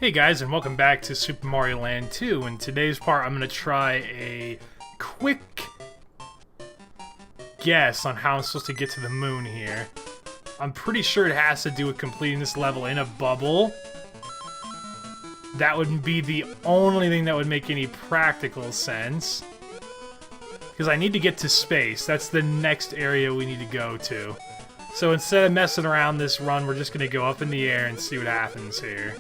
Hey guys, and welcome back to Super Mario Land 2. In today's part, I'm going to try a quick guess on how I'm supposed to get to the moon here. I'm pretty sure it has to do with completing this level in a bubble. That would be the only thing that would make any practical sense. Because I need to get to space. That's the next area we need to go to. So instead of messing around this run, we're just going to go up in the air and see what happens here.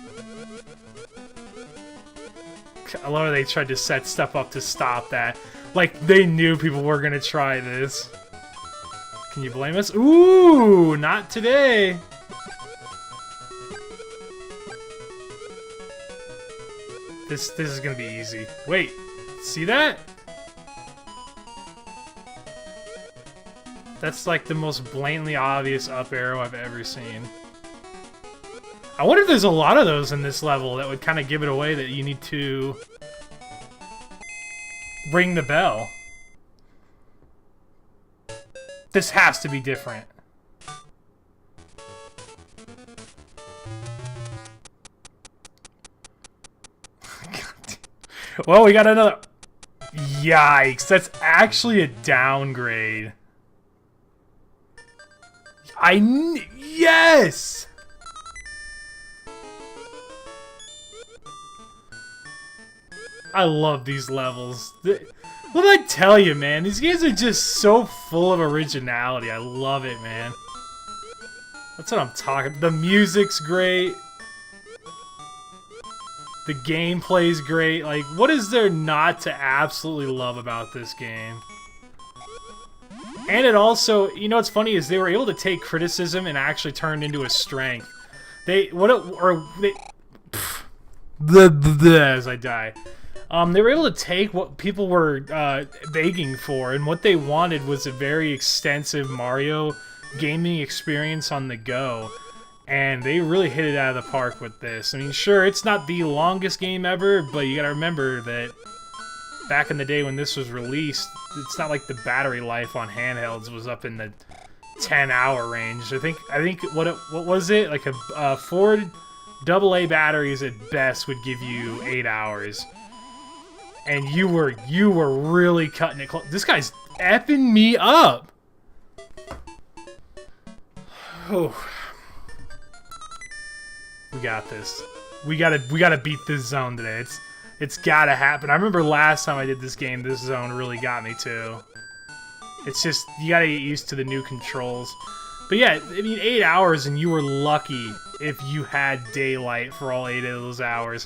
I love how they tried to set stuff up to stop that. Like, they knew people were gonna try this. Can you blame us? Ooh, not today! This is gonna be easy. Wait, see that? That's like the most blatantly obvious up arrow I've ever seen. I wonder if there's a lot of those in this level that would kind of give it away that you need to ring the bell. This has to be different. Well, we got another... Yikes, that's actually a downgrade. Yes! I love these levels. What did I tell you, man? These games are just so full of originality. I love it, man. That's what I'm talking. The music's great. The gameplay's great. Like, what is there not to absolutely love about this game? And it also, you know what's funny is they were able to take criticism and actually turn it into a strength. As I die. They were able to take what people were begging for, and what they wanted was a very extensive Mario gaming experience on the go. And they really hit it out of the park with this. I mean, sure, it's not the longest game ever, but you gotta remember that back in the day when this was released, it's not like the battery life on handhelds was up in the 10-hour range. I think what was it? Like a Ford AA batteries at best would give you 8 hours. And you were really cutting it close. This guy's effing me up. Oh. We got this. We gotta beat this zone today. It's gotta happen. I remember last time I did this game, this zone really got me too. It's just, you gotta get used to the new controls. But yeah, I mean, 8 hours, and you were lucky if you had daylight for all 8 of those hours.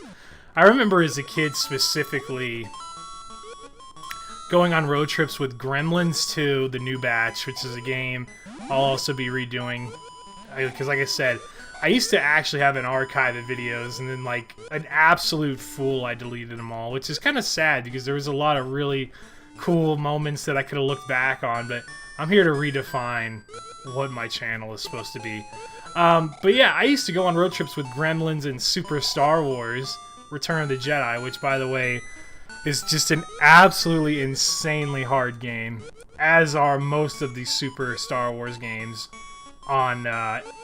I remember as a kid specifically going on road trips with Gremlins 2, the new batch, which is a game I'll also be redoing. Because like I said, I used to actually have an archive of videos, and then like an absolute fool, I deleted them all, which is kind of sad because there was a lot of really cool moments that I could have looked back on, but I'm here to redefine what my channel is supposed to be. But yeah, I used to go on road trips with Gremlins and Super Star Wars Return of the Jedi, which, by the way, is just an absolutely insanely hard game, as are most of the Super Star Wars games on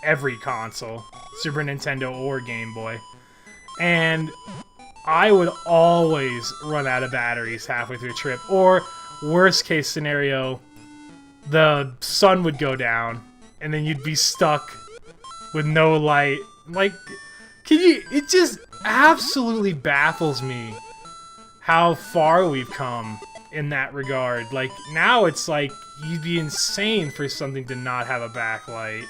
every console, Super Nintendo or Game Boy. And I would always run out of batteries halfway through a trip, or worst case scenario, the sun would go down, and then you'd be stuck with no light. Like, it just absolutely baffles me how far we've come in that regard. Like, now it's like, you'd be insane for something to not have a backlight.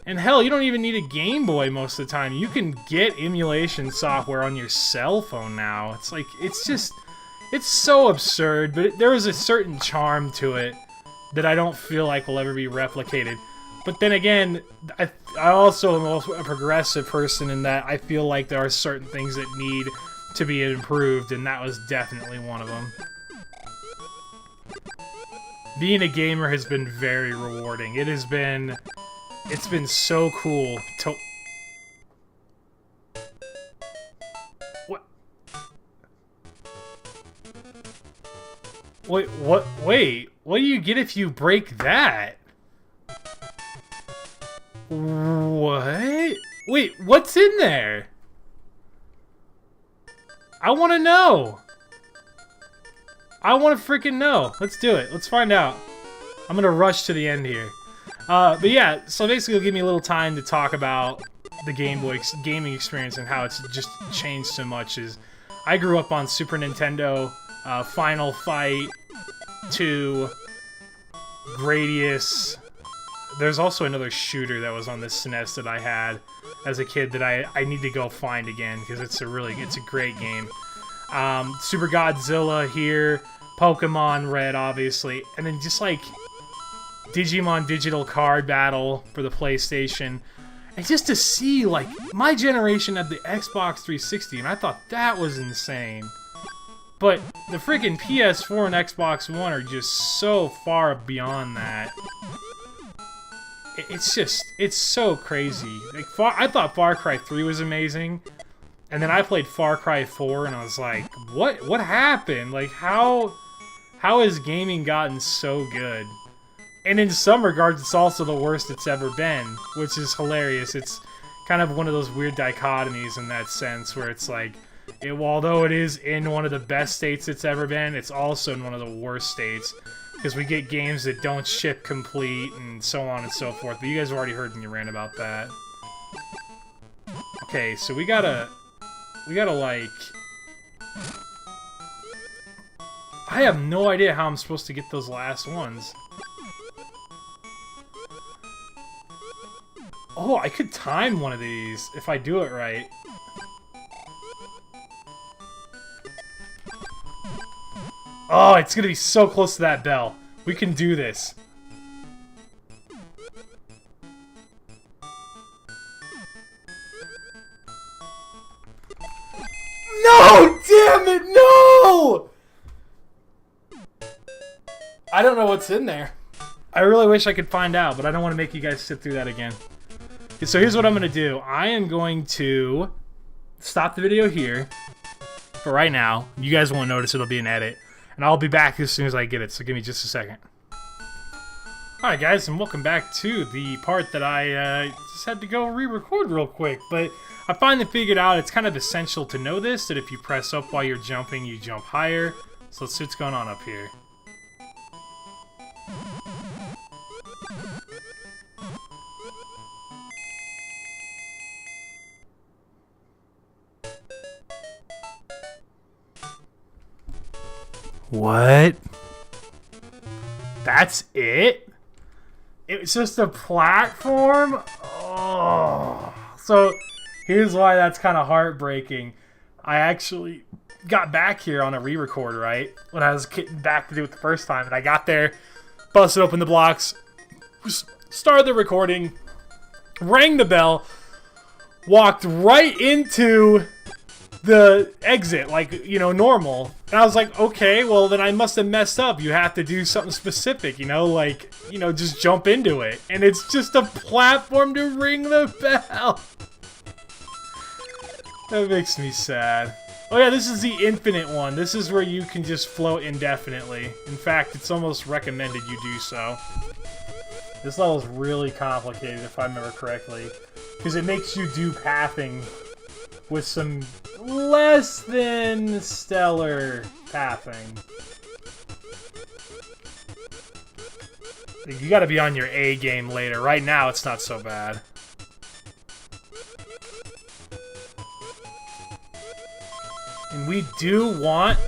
And hell, you don't even need a Game Boy most of the time. You can get emulation software on your cell phone now. It's like, it's just, it's so absurd, but there is a certain charm to it that I don't feel like will ever be replicated. But then again, I also am a progressive person in that I feel like there are certain things that need to be improved, and that was definitely one of them. Being a gamer has been very rewarding. It's been so cool to... What? Wait, what do you get if you break that? What? Wait, what's in there? I want to know. I want to freaking know. Let's do it. Let's find out. I'm gonna rush to the end here. But yeah, so basically it'll give me a little time to talk about the Game Boy gaming experience and how it's just changed so much. Is I grew up on Super Nintendo, Final Fight 2, Gradius. There's also another shooter that was on this SNES that I had as a kid that I need to go find again because it's a great game. Super Godzilla here, Pokemon Red obviously, and then just like Digimon Digital Card Battle for the PlayStation. And just to see, like, my generation had the Xbox 360, and I thought that was insane. But the freaking PS4 and Xbox One are just so far beyond that. It's so crazy. Like, I thought Far Cry 3 was amazing, and then I played Far Cry 4, and I was like, what happened? Like, how has gaming gotten so good? And in some regards, it's also the worst it's ever been, which is hilarious. It's kind of one of those weird dichotomies in that sense, where it's like, although it is in one of the best states it's ever been, it's also in one of the worst states, because we get games that don't ship complete, and so on and so forth. But you guys have already heard me rant about that. Okay, so we gotta like... I have no idea how I'm supposed to get those last ones. Oh, I could time one of these if I do it right. Oh, it's gonna be so close to that bell. We can do this. No! Damn it, no! I don't know what's in there. I really wish I could find out, but I don't want to make you guys sit through that again. So here's what I'm going to do. I am going to stop the video here for right now. You guys won't notice, it'll be an edit. And I'll be back as soon as I get it, so give me just a second. Alright guys, and welcome back to the part that I just had to go re-record real quick. But I finally figured out it's kind of essential to know this, that if you press up while you're jumping, you jump higher. So let's see what's going on up here. What? That's it? It was just a platform? Oh. So, here's why that's kind of heartbreaking. I actually got back here on a re-record, right? When I was getting back to do it the first time. And I got there, busted open the blocks, started the recording, rang the bell, walked right into the exit, like, you know, normal. And I was like, okay, well, then I must have messed up. You have to do something specific, you know, like, you know, just jump into it. And it's just a platform to ring the bell. That makes me sad. Oh yeah, this is the infinite one. This is where you can just float indefinitely. In fact, it's almost recommended you do so. This level's really complicated, if I remember correctly, because it makes you do pathing with some less than stellar pathing. You gotta be on your A game later. Right now, it's not so bad. And we do want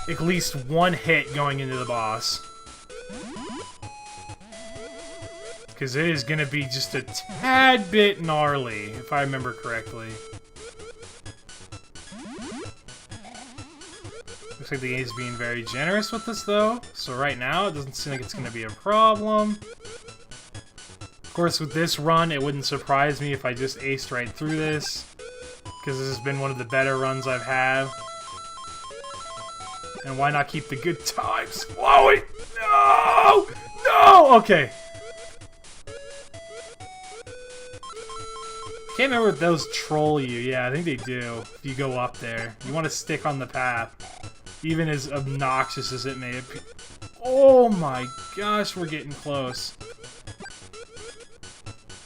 at least one hit going into the boss. Because it is gonna be just a tad bit gnarly, if I remember correctly. Looks like the game is being very generous with this, though. So right now, it doesn't seem like it's going to be a problem. Of course, with this run, it wouldn't surprise me if I just aced right through this, because this has been one of the better runs I've had. And why not keep the good times flowing? No! No! Okay. Can't remember if those troll you. Yeah, I think they do. If you go up there. You want to stick on the path. Even as obnoxious as it may appear. Oh my gosh, we're getting close.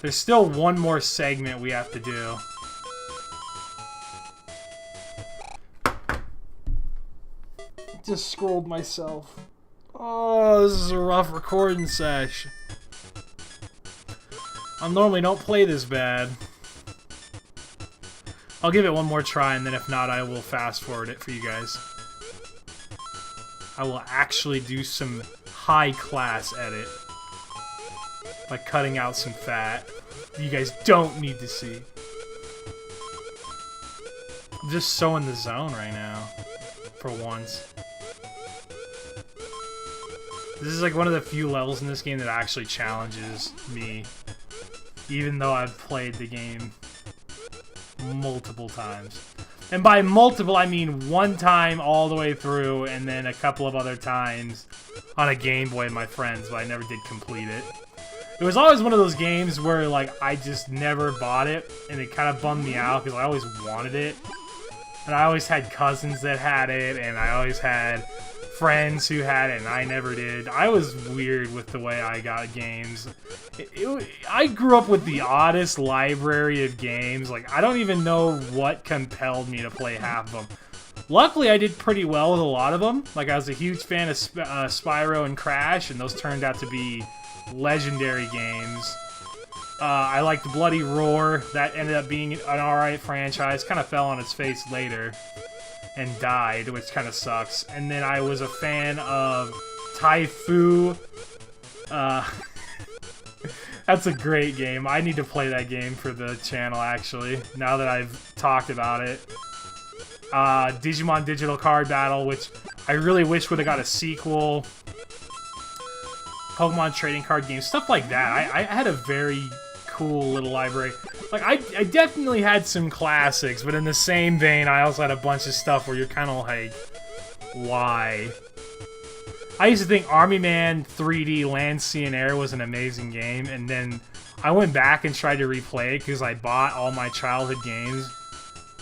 There's still one more segment we have to do. just scrolled myself. Oh, this is a rough recording sesh. I normally don't play this bad. I'll give it one more try, and then if not, I will fast forward it for you guys. I will actually do some high-class edit by cutting out some fat you guys don't need to see. I'm just so in the zone right now, for once. This is like one of the few levels in this game that actually challenges me, even though I've played the game multiple times. And by multiple, I mean one time all the way through, and then a couple of other times on a Game Boy with my friends, but I never did complete it. It was always one of those games where, like, I just never bought it, and it kind of bummed me out, because I always wanted it. And I always had cousins that had it, and I always had friends who had it, and I never did. I was weird with the way I got games. I grew up with the oddest library of games. Like, I don't even know what compelled me to play half of them. Luckily, I did pretty well with a lot of them. Like, I was a huge fan of Spyro and Crash, and those turned out to be legendary games. I liked Bloody Roar. That ended up being an alright franchise. Kind of fell on its face later and died, which kind of sucks. And then I was a fan of Taifu. That's a great game. I need to play that game for the channel, actually, now that I've talked about it. Digimon Digital Card Battle, which I really wish would have got a sequel. Pokemon trading card games, stuff like that. I had a very cool little library. Like, I definitely had some classics, but in the same vein, I also had a bunch of stuff where you're kind of like, why? I used to think Army Man 3D Land, Sea, and Air was an amazing game, and then I went back and tried to replay it because I bought all my childhood games,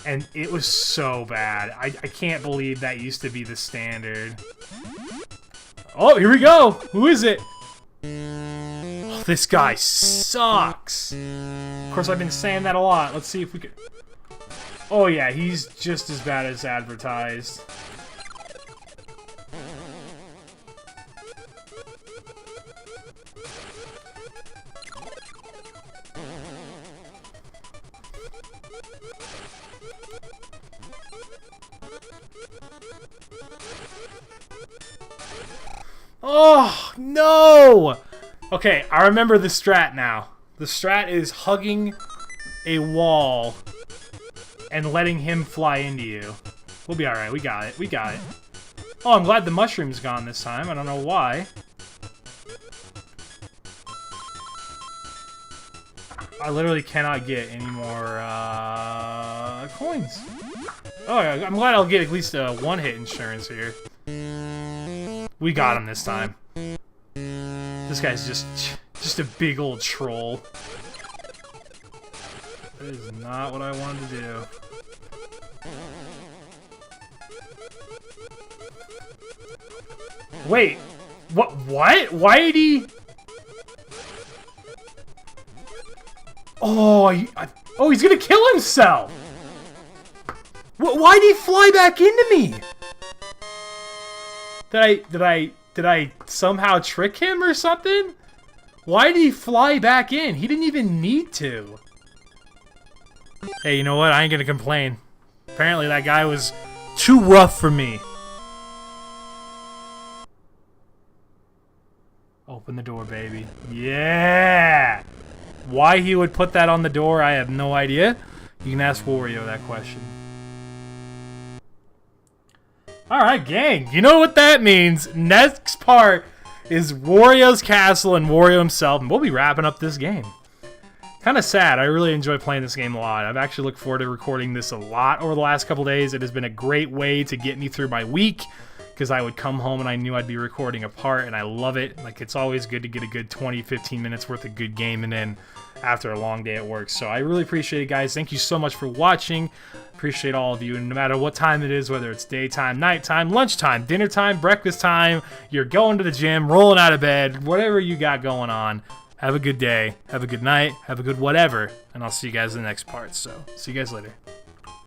and it was so bad. I can't believe that used to be the standard. Oh, here we go! Who is it? Oh, this guy sucks. Of course, I've been saying that a lot. Let's see if we can... Oh yeah, he's just as bad as advertised. Oh, no! Okay, I remember the strat now. The strat is hugging a wall and letting him fly into you. We'll be alright, we got it, we got it. Oh, I'm glad the mushroom's gone this time. I don't know why. I literally cannot get any more coins. Oh, I'm glad I'll get at least a one-hit insurance here. We got him this time. This guy's just a big old troll. That is not what I wanted to do. Wait, what? Why did he? Oh, oh, he's gonna kill himself. Why did he fly back into me? Did I somehow trick him or something? Why did he fly back in? He didn't even need to. Hey, you know what? I ain't gonna complain. Apparently that guy was too rough for me. Open the door, baby. Yeah! Why he would put that on the door, I have no idea. You can ask Wario that question. Alright, gang. You know what that means. Next part is Wario's castle and Wario himself, and we'll be wrapping up this game. Kind of sad. I really enjoy playing this game a lot. I've actually looked forward to recording this a lot over the last couple days. It has been a great way to get me through my week, because I would come home and I knew I'd be recording a part, and I love it. Like, it's always good to get a good 20-15 minutes worth of good gaming in after a long day at work. So I really appreciate it, guys. Thank you so much for watching. Appreciate all of you, and no matter what time it is, whether it's daytime, nighttime, lunchtime, dinner time, breakfast time, you're going to the gym, rolling out of bed, whatever you got going on, have a good day, have a good night, have a good whatever, and I'll see you guys in the next part. So see you guys later.